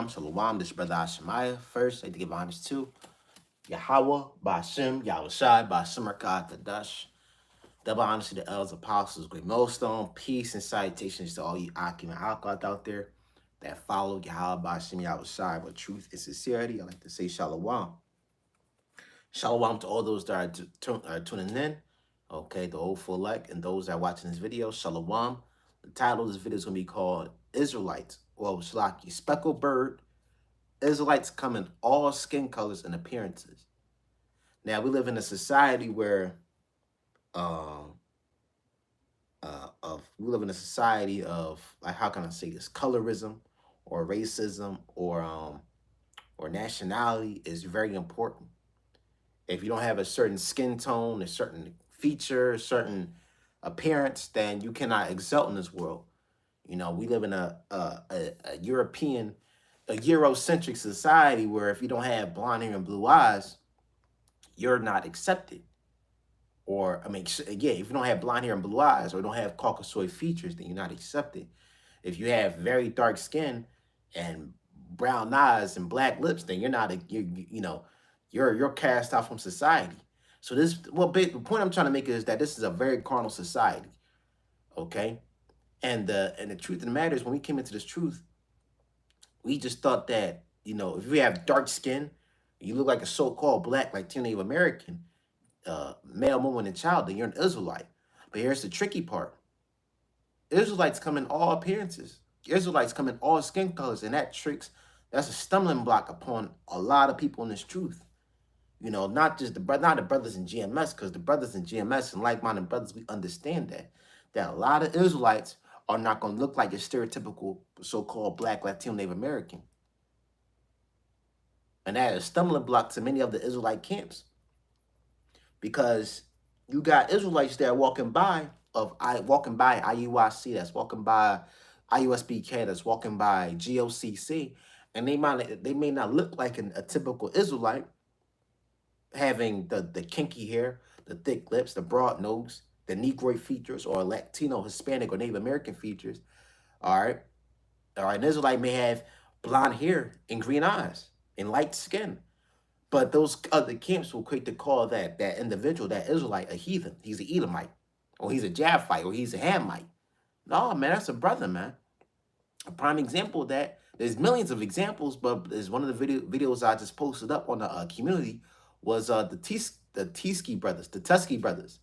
Shalom, this brother Ashemaiah. First, I'd like to give honors to Yahweh, Ba'ashem, Yahushai, Ba'ashem Rakah, Kadash. Double honors to the elders, apostles, great millstone. Peace and salutations to all you Akim and Alkat out there that follow Yahweh, Ba'ashem, Yahushai with truth and sincerity. I like to say Shalom. Shalom to all those that are tuning in. Okay, the old full like and those that are watching this video. Shalom. The title of this video is going to be called Israelites. Well, Shalaki, Speckled Bird. Israelites come in all skin colors and appearances. Now, we live in a society where we live in a society of, like, how can I say this, colorism or racism or nationality is very important. If you don't have a certain skin tone, a certain feature, a certain appearance, then you cannot excel in this world. You know, we live in a European, a Eurocentric society where if you don't have blonde hair and blue eyes, you're not accepted. Or, I mean, yeah, if you don't have blonde hair and blue eyes or don't have Caucasoid features, then you're not accepted. If you have very dark skin and brown eyes and black lips, then you're not, you're cast out from society. So the point I'm trying to make is that this is a very carnal society, okay? And the truth of the matter is, when we came into this truth, we just thought that, if you have dark skin, you look like a so-called black, like Native American, male, woman, and child, then you're an Israelite. But here's the tricky part. Israelites come in all appearances. Israelites come in all skin colors, and that's a stumbling block upon a lot of people in this truth. Not the brothers in GMS, because the brothers in GMS and like-minded brothers, we understand that a lot of Israelites are not going to look like a stereotypical so-called black, Latino, Native American. And that is a stumbling block to many of the Israelite camps. Because you got Israelites that are walking by IUIC, that's walking by IUSBK, that's walking by GOCC, and they may not look like a typical Israelite, having the kinky hair, the thick lips, the broad nose, the Negroid features, or Latino, Hispanic, or Native American features. All right. An Israelite may have blonde hair and green eyes and light skin. But those other camps will quick to call that individual, that Israelite, a heathen. He's an Edomite, or he's a Japhite, or he's a Hamite. No, man, that's a brother, man. A prime example of that. There's millions of examples, but there's one of the videos I just posted up on the community was the Tusky brothers.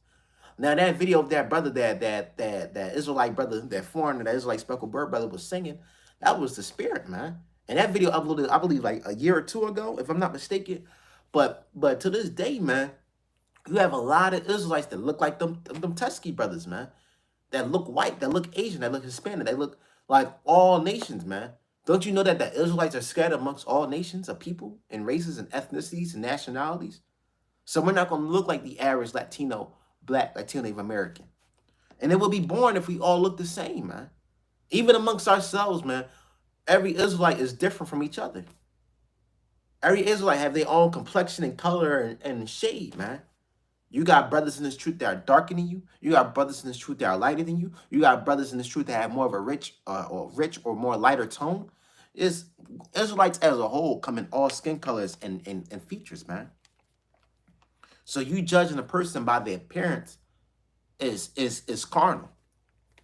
Now that video of that brother, that Israelite brother, that foreigner, that Israelite speckled bird brother was singing, that was the spirit, man. And that video uploaded, I believe, like a year or two ago, if I'm not mistaken. But to this day, man, you have a lot of Israelites that look like them Tusky brothers, man. That look white, that look Asian, that look Hispanic, that look like all nations, man. Don't you know that the Israelites are scattered amongst all nations of people and races and ethnicities and nationalities? So we're not going to look like the average Latino, black, Latino, Native American. And it will be boring if we all look the same, man. Even amongst ourselves, man, every Israelite is different from each other. Every Israelite have their own complexion and color and shade, man. You got brothers in this truth that are darker than you. You got brothers in this truth that are lighter than you. You got brothers in this truth that have more of a rich or more lighter tone. Israelites as a whole come in all skin colors and features, man. So you judging a person by their appearance is carnal.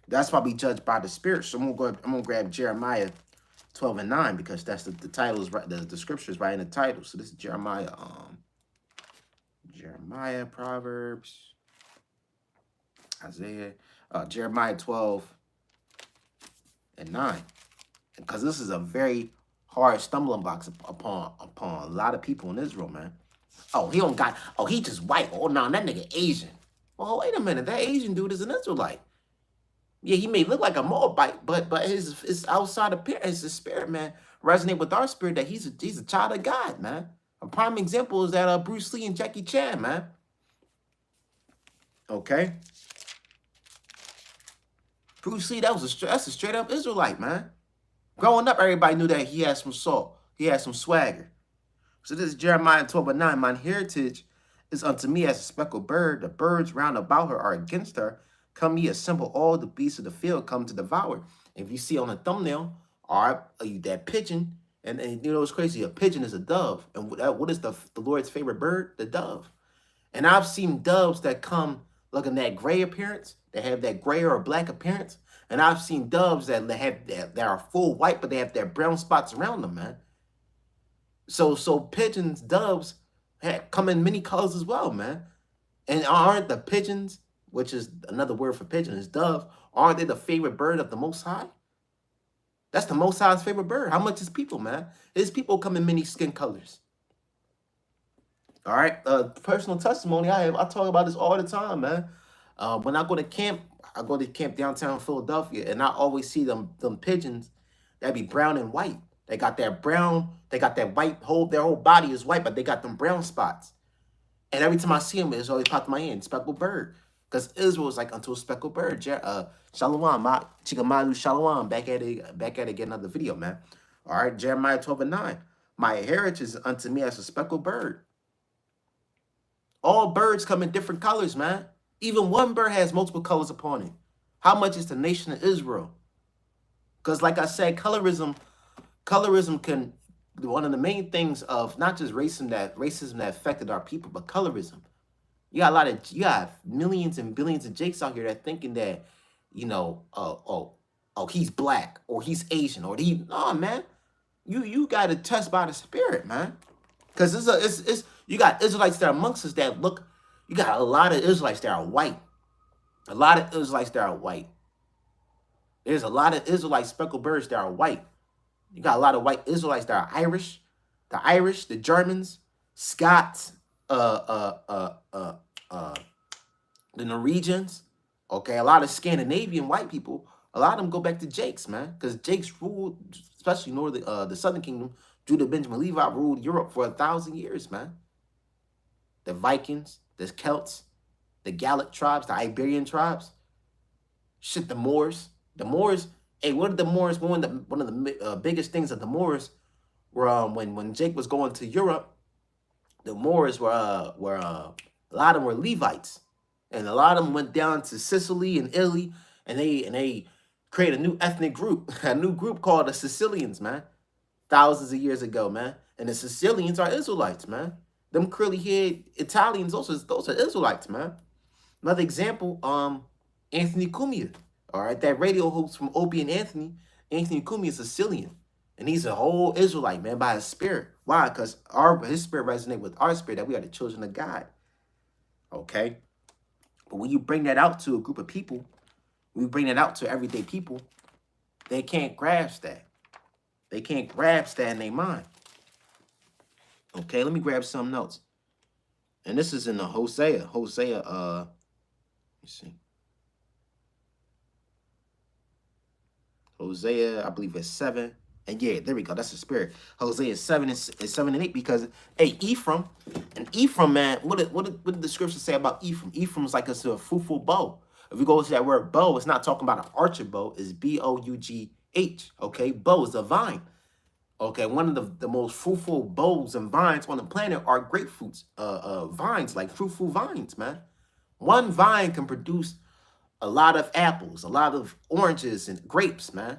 That's why we judge by the spirit. So I'm gonna grab Jeremiah 12:9 because that's the title is right. The scripture is right in the title. So this is Jeremiah, Proverbs, Isaiah, Jeremiah 12:9, because this is a very hard stumbling block upon a lot of people in Israel, man. Oh, he just white. Oh, no, that nigga Asian. Well, wait a minute, that Asian dude is an Israelite. Yeah, he may look like a Moabite, but his outside appearance, his spirit, man, resonate with our spirit that he's a child of God, man. A prime example is that Bruce Lee and Jackie Chan, man. Okay, Bruce Lee, that's a straight up Israelite, man. Growing up, everybody knew that he had some salt, he had some swagger. So this is Jeremiah 12:9. Mine heritage is unto me as a speckled bird. The birds round about her are against her. Come ye, assemble all the beasts of the field, come to devour. If you see on the thumbnail, all right, that pigeon And you know what's crazy? A pigeon is a dove. And what is the Lord's favorite bird? The dove. And I've seen doves that come looking that gray appearance, that have that gray or black appearance. And I've seen doves that are full white, but they have their brown spots around them, man. So pigeons, doves come in many colors as well, man. And aren't the pigeons, which is another word for pigeon, is dove, aren't they the favorite bird of the Most High? That's the Most High's favorite bird. How much is people, man? His people come in many skin colors. All right. Personal testimony. I talk about this all the time, man. When I go to camp, I go to camp downtown Philadelphia, and I always see them pigeons that be brown and white. They got that brown, they got that white their whole body is white, but they got them brown spots. And every time I see them, it's always popped in my hand, speckled bird. Because Israel is like unto a speckled bird. Shalom, Chikamalu Shalom. Back at it again, another video, man. All right, Jeremiah 12:9. My heritage is unto me as a speckled bird. All birds come in different colors, man. Even one bird has multiple colors upon it. How much is the nation of Israel? Because like I said, colorism can, one of the main things of not just racism that affected our people, but colorism. You got millions and billions of jakes out here that thinking that, he's black or he's Asian or no, man. You got to test by the spirit, man. Because it's you got Israelites that are amongst us that look. You got a lot of Israelites that are white. A lot of Israelites that are white. There's a lot of Israelite speckled birds that are white. You got a lot of white Israelites that are Irish. The Irish, the Germans, Scots, the Norwegians. Okay, a lot of Scandinavian white people. A lot of them go back to Jakes, man, because Jakes ruled, especially the Southern Kingdom. Judah Benjamin Levi ruled Europe for 1,000 years, man. The Vikings, the Celts, the Gallic tribes, the Iberian tribes. Shit, the Moors. The Moors. Hey, what are the Moors? One of the biggest things of the Moors were when Jake was going to Europe. The Moors were a lot of them were Levites, and a lot of them went down to Sicily and Italy, and they created a new ethnic group, a new group called the Sicilians, man. Thousands of years ago, man. And the Sicilians are Israelites, man. Them curly-haired Italians, those are Israelites, man. Another example, Anthony Cumia. All right, that radio host from Opie and Anthony. Anthony Cumia is Sicilian. And he's a whole Israelite, man, by his spirit. Why? Because his spirit resonates with our spirit, that we are the children of God. Okay? But when you bring that out to a group of people, when you bring that out to everyday people, they can't grasp that. They can't grasp that in their mind. Okay, let me grab some notes. And this is in the Hosea. Let me see. Hosea, I believe it's 7. And yeah, there we go. That's the spirit. Hosea 7 and 8. Because Ephraim, man, what did the scripture say about Ephraim? Ephraim is like a fruitful bow. If we go to that word bow, it's not talking about an archer bow. It's B-O-U-G-H. Okay, bow is a vine. Okay, one of the most fruitful boughs and vines on the planet are grapefruits, vines, like fruitful vines, man. One vine can produce a lot of apples, a lot of oranges and grapes, man.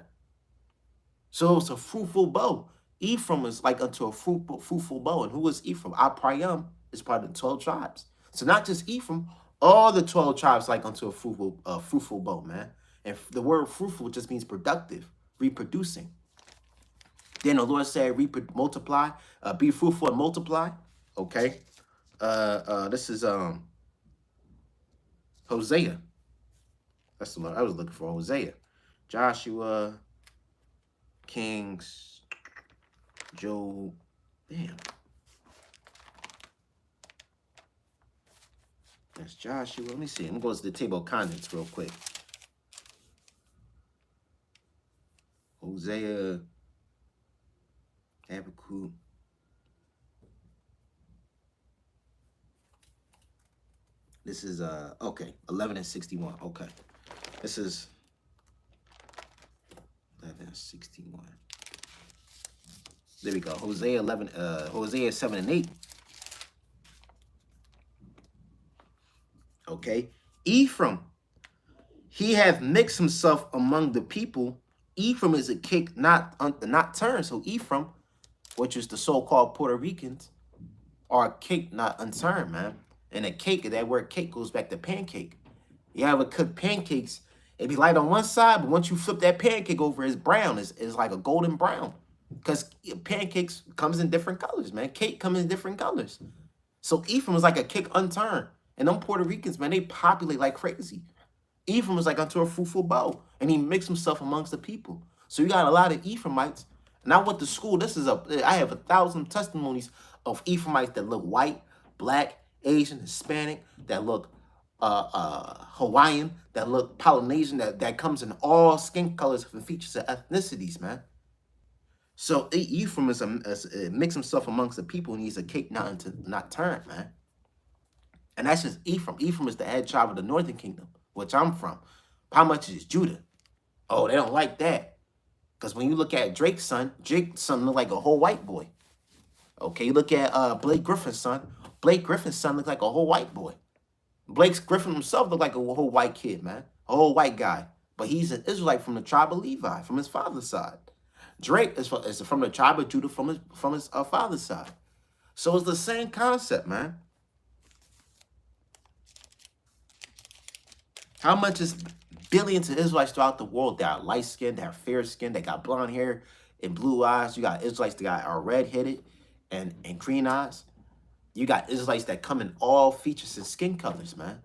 So it's a fruitful bough. Ephraim is like unto a fruitful bough. And who is Ephraim? Priam is part of the 12 tribes. So not just Ephraim, all the 12 tribes like unto a fruitful bough, man. And the word fruitful just means productive, reproducing. Then the Lord said, multiply, be fruitful and multiply. Okay. This is Hosea. That's the one I was looking for. Hosea. Joshua, Kings, Job. Damn. That's Joshua. Let me see. I'm going to the table of contents real quick. Hosea, Habakkuk. This is okay, 11 and 61. Okay. This is 11 and 61. There we go. Hosea 7 and 8. Okay. Ephraim, he hath mixed himself among the people. Ephraim is a cake not turned. So Ephraim, which is the so-called Puerto Ricans, are a cake not unturned, man. And a cake, that word cake goes back to pancake. You ever cook pancakes, it be light on one side, but once you flip that pancake over, it's brown. It's like a golden brown. Because pancakes comes in different colors, man. Cake comes in different colors. So Ephraim was like a cake unturned. And them Puerto Ricans, man, they populate like crazy. Ephraim was like unto a fruitful bow, and he mixed himself amongst the people. So you got a lot of Ephraimites. And I went to school. I have 1,000 testimonies of Ephraimites that look white, black, Asian, Hispanic, that look Hawaiian, that look Polynesian, that comes in all skin colors and features of ethnicities, man. So Ephraim mix himself amongst the people, and he's a cake not turned, man. And that's just Ephraim. Ephraim is the head tribe of the northern kingdom, which I'm from. How much is Judah? Oh, they don't like that. Because when you look at Drake's son look like a whole white boy. Okay, you look at Blake Griffin's son. Blake Griffin's son looks like a whole white boy. Blake Griffin himself looked like a whole white kid, man. A whole white guy. But he's an Israelite from the tribe of Levi, from his father's side. Drake is from the tribe of Judah from his father's side. So it's the same concept, man. How much is billions of Israelites throughout the world that are light skinned, that are fair skinned, that got blonde hair and blue eyes? You got Israelites that are red headed and green eyes. You got Israelites that come in all features and skin colors, man.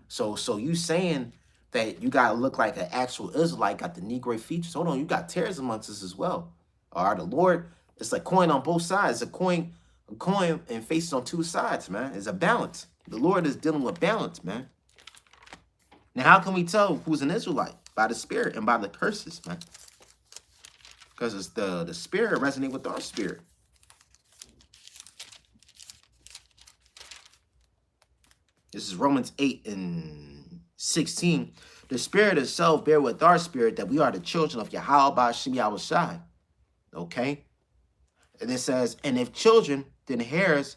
So you saying that you gotta look like an actual Israelite, got the Negro features. Hold on, you got tares amongst us as well. All right, the Lord, it's a coin on both sides. A coin and faces on two sides, man. It's a balance. The Lord is dealing with balance, man. Now, how can we tell who's an Israelite? By the spirit and by the curses, man. Because it's the spirit resonate with our spirit. This is Romans 8:16. The spirit itself bear with our spirit that we are the children of Yahweh Ba'Shem Yahushai. Okay? And it says, and if children, then heirs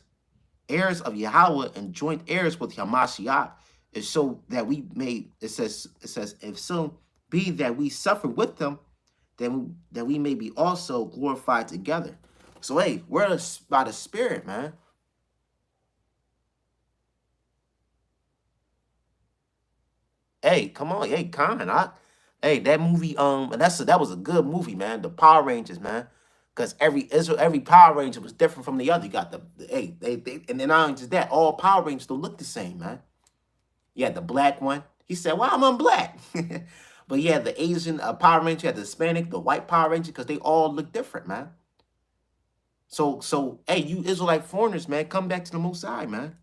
of Yahweh and joint heirs with Hamashiach, is so that we may, it says, if so be that we suffer with them, then that we may be also glorified together. So hey, we're by the spirit, man. Hey, come on, hey, hey, that movie, that was a good movie, man. The Power Rangers, man. Because every Power Ranger was different from the other. You got hey, and then not only just that, all Power Rangers don't look the same, man. You had the black one. He said, well, I'm black. But you had the Asian Power Ranger, you had the Hispanic, the white Power Ranger, because they all look different, man. So, hey, you Israelite foreigners, man, come back to the Most High, man.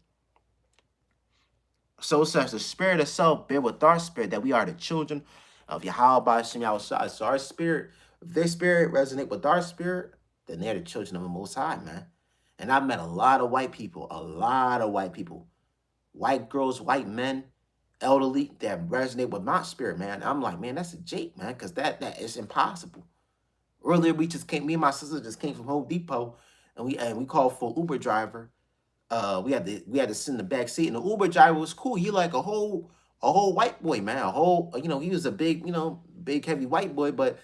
So it says, the spirit itself bear with our spirit that we are the children of Yahweh Ba'Shem Yahushua. So our spirit, if their spirit resonate with our spirit, then they're the children of the Most High, man. And I've met a lot of white people, white girls, white men, elderly, that resonate with my spirit, man. I'm like, man, that's a Jake, man, because that is impossible. Earlier, me and my sister just came from Home Depot, and we called for an Uber driver. We had to sit in the back seat, and the Uber driver was cool. He like a whole white boy, man. He was a big, big heavy white boy, but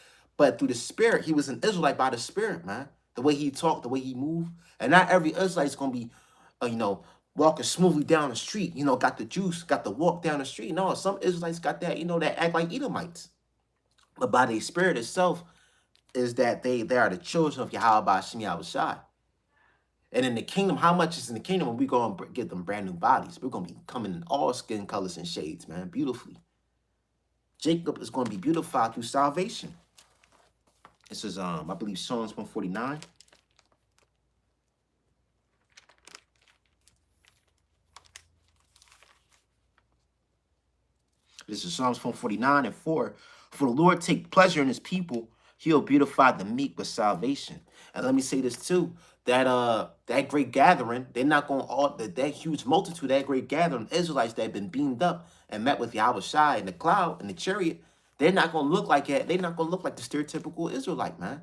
through the spirit, he was an Israelite by the spirit, man. The way he talked, the way he moved, and not every Israelite's gonna be, walking smoothly down the street. Got the juice, got the walk down the street. No, some Israelites got that, that act like Edomites, but by their spirit itself is that they are the children of Yahweh Ba'Shem Yahushai. And in the kingdom, how much is in the kingdom when we go and get them brand new bodies? We're going to be coming in all skin colors and shades, man, beautifully. Jacob is going to be beautified through salvation. This is, I believe, Psalms 149. This is Psalms 149:4. For the Lord take pleasure in his people. He'll beautify the meek with salvation. And let me say this too, that great gathering, they're not going that huge multitude, that great gathering, Israelites that have been beamed up and met with Yahweh Shai in the cloud, in the chariot, they're not going to look like that. They're not going to look like the stereotypical Israelite, man.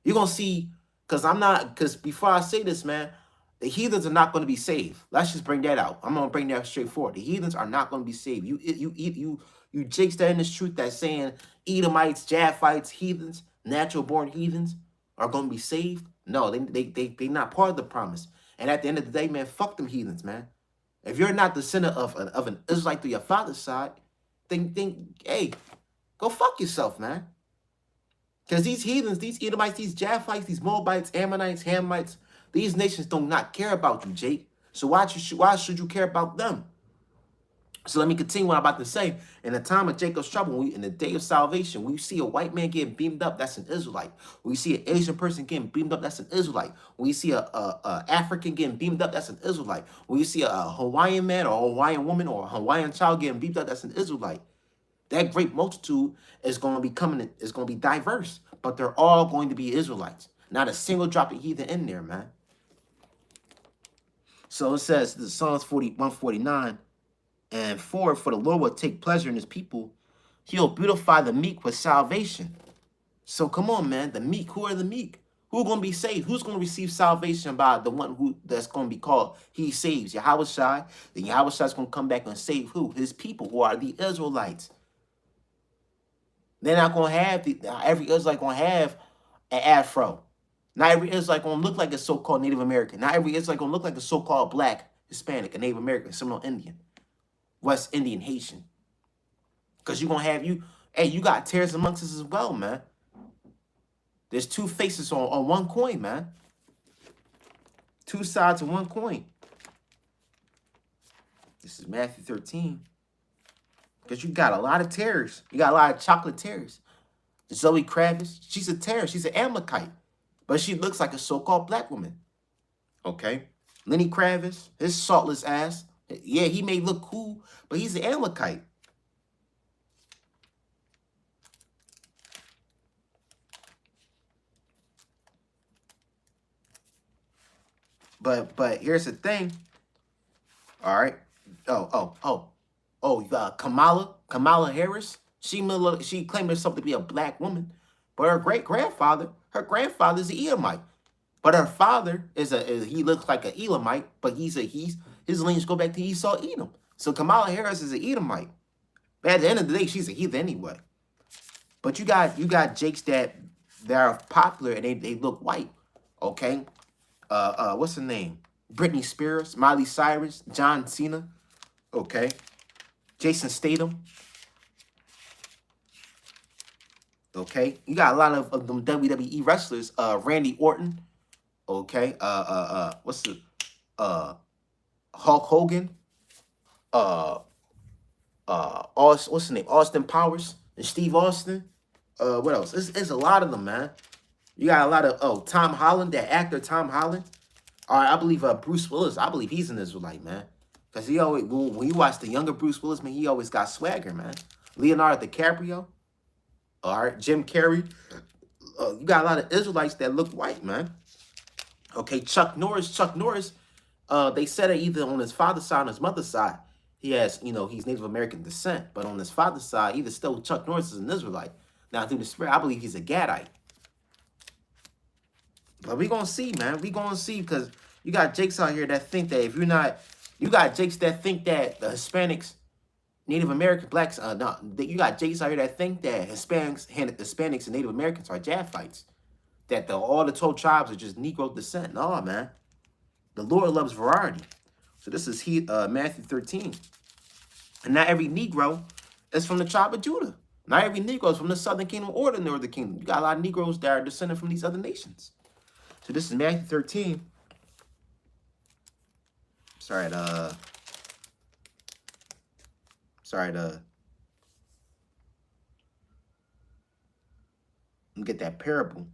You're going to see, because before I say this, man, the heathens are not going to be saved. Let's just bring that out. I'm going to bring that straight forward. The heathens are not going to be saved. You jigs that in this truth that's saying Edomites, Japhites, heathens, natural born heathens are going to be saved. No, they not part of the promise. And at the end of the day, man, fuck them heathens, man. If you're not the descendant of an Israelite through your father's side, then hey, go fuck yourself, man. Because these heathens, these Edomites, these Japhites, these Moabites, Ammonites, Hamites, these nations do not care about you, Jake. So why should you care about them? So let me continue what I'm about to say. In the time of Jacob's trouble, in the day of salvation, when you see a white man getting beamed up, that's an Israelite. When you see an Asian person getting beamed up, that's an Israelite. When you see a African getting beamed up, that's an Israelite. When you see a Hawaiian man or a Hawaiian woman or a Hawaiian child getting beamed up, that's an Israelite. That great multitude is going to be coming, is going to be diverse, but they're all going to be Israelites. Not a single drop of heathen in there, man. So it says, the Psalms 149, and for the Lord will take pleasure in his people. He'll beautify the meek with salvation. So come on, man. The meek, who are the meek? Who are going to be saved? Who's going to receive salvation by the one who that's going to be called he saves? Yahweh Shai. Then Yahweh Shai is going to come back and save who? His people, who are the Israelites. They're not going to have, every Israelite going to have an afro. Not every Israelite going to look like a so-called Native American. Not every Israelite going to look like a so-called black, Hispanic, a Native American, Seminole Indian, West Indian, Haitian. Because you're going to have you got tares amongst us as well, man. There's two faces on one coin, man. Two sides of one coin. This is Matthew 13. Because you got a lot of tares. You got a lot of chocolate tares. Zoe Kravitz, she's a tare. She's an Amalekite. But she looks like a so-called black woman. Okay? Lenny Kravitz, his saltless ass. Yeah, he may look cool, but he's an Amalekite. But here's the thing. All right. You got Kamala Harris. She claimed herself to be a black woman, but her grandfather is an Edomite. But her father he looks like an Elamite, but his lineage go back to Esau Edom. So Kamala Harris is an Edomite. But at the end of the day, she's a heathen anyway. But you got Jakes that are popular and they look white. Okay. What's the name? Britney Spears, Miley Cyrus, John Cena. Okay. Jason Statham. Okay. You got a lot of them WWE wrestlers. Randy Orton. Okay. What's the Hulk Hogan. What's his name? Austin Powers and Steve Austin. What else? It's a lot of them, man. You got a lot of Tom Holland, that actor Tom Holland. All right, I believe Bruce Willis. I believe he's an Israelite, man. Because he always, when you watch the younger Bruce Willis, man, he always got swagger, man. Leonardo DiCaprio. All right, Jim Carrey. You got a lot of Israelites that look white, man. Okay, Chuck Norris. They said it either on his father's side or his mother's side. He has, he's Native American descent. But on his father's side, either still Chuck Norris is an Israelite. Now, through the spirit, I believe he's a Gadite. But we gonna see, man. We gonna see, because you got Jakes out here that think that if you're not, you got Jakes that think that the Hispanics, Native American blacks, you got Jakes out here that think that Hispanics and Native Americans are Japhites. That all the 12 tribes are just Negro descent. No, man. The Lord loves variety. So this is Matthew 13. And not every Negro is from the tribe of Judah. Not every Negro is from the southern kingdom or the northern kingdom. You got a lot of Negroes that are descended from these other nations. So this is Matthew 13. Sorry to let me get that parable.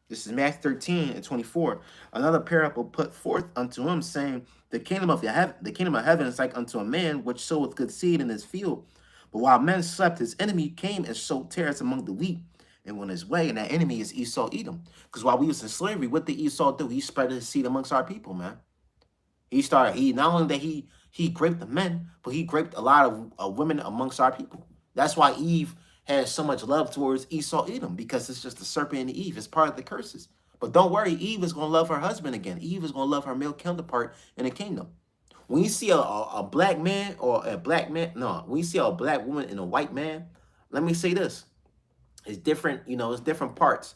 This is Matthew 13 and 24. Another parable put forth unto him, saying, the kingdom of heaven is like unto a man which soweth good seed in his field. But while men slept, his enemy came and sowed tares among the wheat and went his way. And that enemy is Esau Edom. Because while we was in slavery, what did Esau do? He spread his seed amongst our people, man. He not only that he raped the men, but he raped a lot of women amongst our people. That's why Eve has so much love towards Esau Edom, because it's just the serpent and Eve. It's part of the curses. But don't worry, Eve is going to love her husband again. Eve is going to love her male counterpart in the kingdom. When you see a black man or a black man, when you see a black woman and a white man, let me say this. It's different, it's different parts.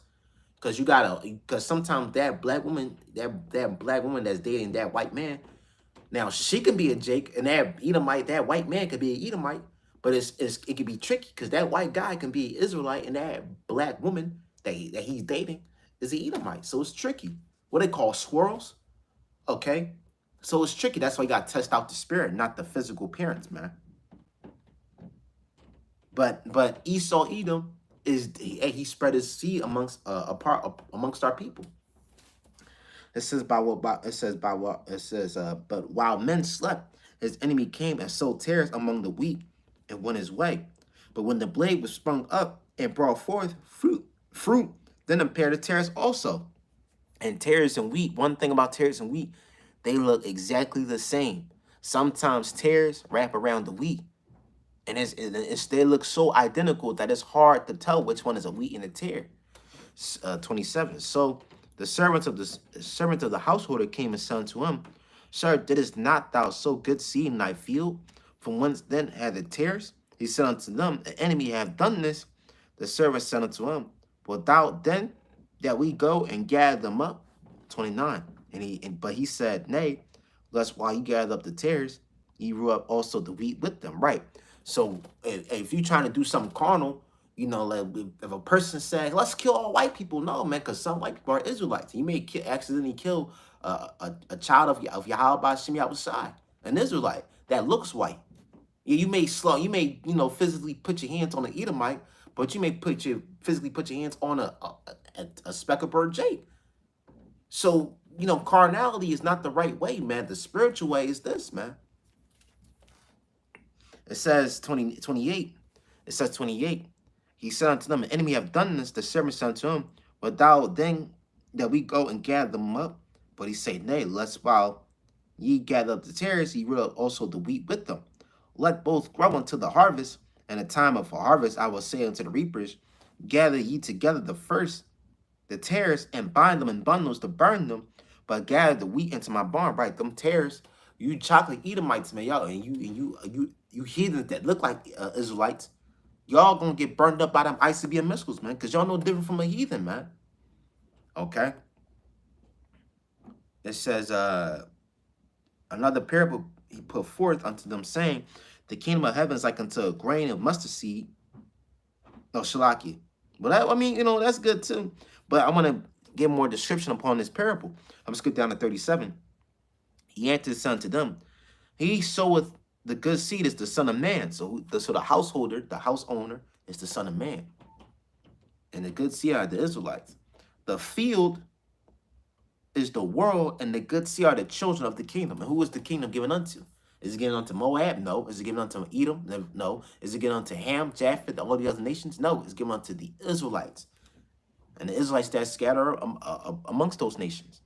Because you gotta, because sometimes that black woman, that black woman that's dating that white man, now she can be a Jake, and that Edomite, that white man could be an Edomite, but it can be tricky because that white guy can be an Israelite, and that black woman that he's dating is an Edomite. So it's tricky. What they call swirls, okay? So it's tricky. That's why you got to test out the spirit, not the physical appearance, man. But Esau Edom is he spread his seed amongst our people. It says but while men slept, his enemy came and sowed tares among the wheat and went his way. But when the blade was sprung up and brought forth fruit, then appeared the tares also. And tares and wheat, one thing about tares and wheat, they look exactly the same. Sometimes tares wrap around the wheat, and they look so identical that it's hard to tell which one is a wheat and a tare. 27. So the servant of the householder came and said unto him, Sir, didst not thou sow good seed in thy field? From whence then had it tares? He said unto them, the enemy have done this. The servant said unto him, Wilt thou then that we go and gather them up? 29. But he said, Nay, lest while you gather up the tares, ye root up also the wheat with them. Right. So if you're trying to do something carnal, you know, like if a person says, let's kill all white people, no, man, because some white people are Israelites. You may accidentally kill a child of Yahweh Shem Yahushai, an Israelite that looks white. You may physically put your hands on an Edomite, but you may physically put your hands on a speckled bird jade. So, carnality is not the right way, man. The spiritual way is this, man. It says 28. It says 28. He said unto them, the enemy have done this. The servant said unto him, But thou then that we go and gather them up? But he said, Nay, lest while ye gather up the tares, ye root up also the wheat with them. Let both grow until the harvest. And the time of harvest I will say unto the reapers, Gather ye together the tares, and bind them in bundles to burn them, but gather the wheat into my barn. Right, them tares, you chocolate Edomites, man, y'all, and you heathens that look like Israelites, y'all gonna get burned up by them ICBM missiles, man, because y'all no different from a heathen, man. Okay. It says, another parable he put forth unto them, saying, the kingdom of heaven is like unto a grain of mustard seed. No, Shalaki. But that's good too. But I want to get more description upon this parable. I'm going to skip down to 37. He answered his son to them, he soweth the good seed is the son of man. So the householder, the house owner, is the son of man. And the good seed are the Israelites. The field is the world, and the good seed are the children of the kingdom. And who is the kingdom given unto? Is it given unto Moab? No. Is it given unto Edom? No. Is it given unto Ham, Japheth, all the other nations? No. It's given unto the Israelites. And the Israelites that scatter amongst those nations.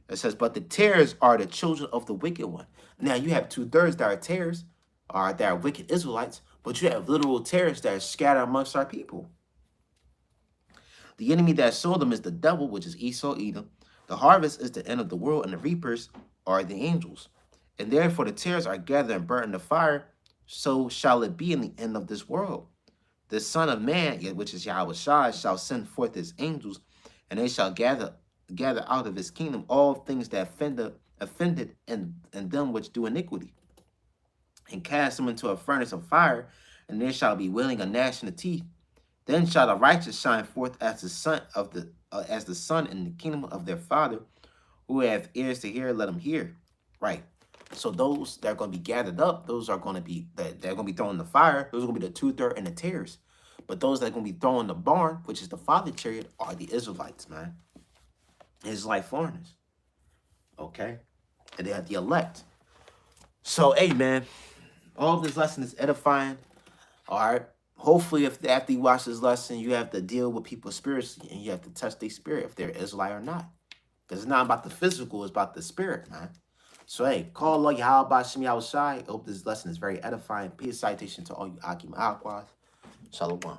It says, but the tares are the children of the wicked one. Now you have 2/3 that are tares, or that are wicked Israelites, but you have literal tares that are scattered amongst our people. The enemy that sowed them is the devil, which is Esau, Edom. The harvest is the end of the world, and the reapers are the angels. And therefore the tares are gathered and burnt in the fire, so shall it be in the end of this world. The Son of Man, which is Yahweh Shai, shall send forth his angels, and they shall gather out of his kingdom all things that offended and them which do iniquity, and cast them into a furnace of fire, and there shall be wailing and gnashing of teeth. Then shall the righteous shine forth as the sun in the kingdom of their Father. Who have ears to hear, let them hear. Right. So those that are going to be gathered up, those are going to be they're going to be thrown in the fire. Those are going to be the 2/3 and the tares. But those that are going to be thrown in the barn, which is the father chariot, are the Israelites, man. Israelite foreigners. Okay, and they are the elect. So, hey, man, all of this lesson is edifying. All right. Hopefully, if after you watch this lesson, you have to deal with people spiritually, and you have to test their spirit if they're Israelite or not. Because it's not about the physical, it's about the spirit, man. So, hey, call Allah Yahweh Shem Yahushai. I hope this lesson is very edifying. Peace, citation to all you Akim Aquas. Shalom.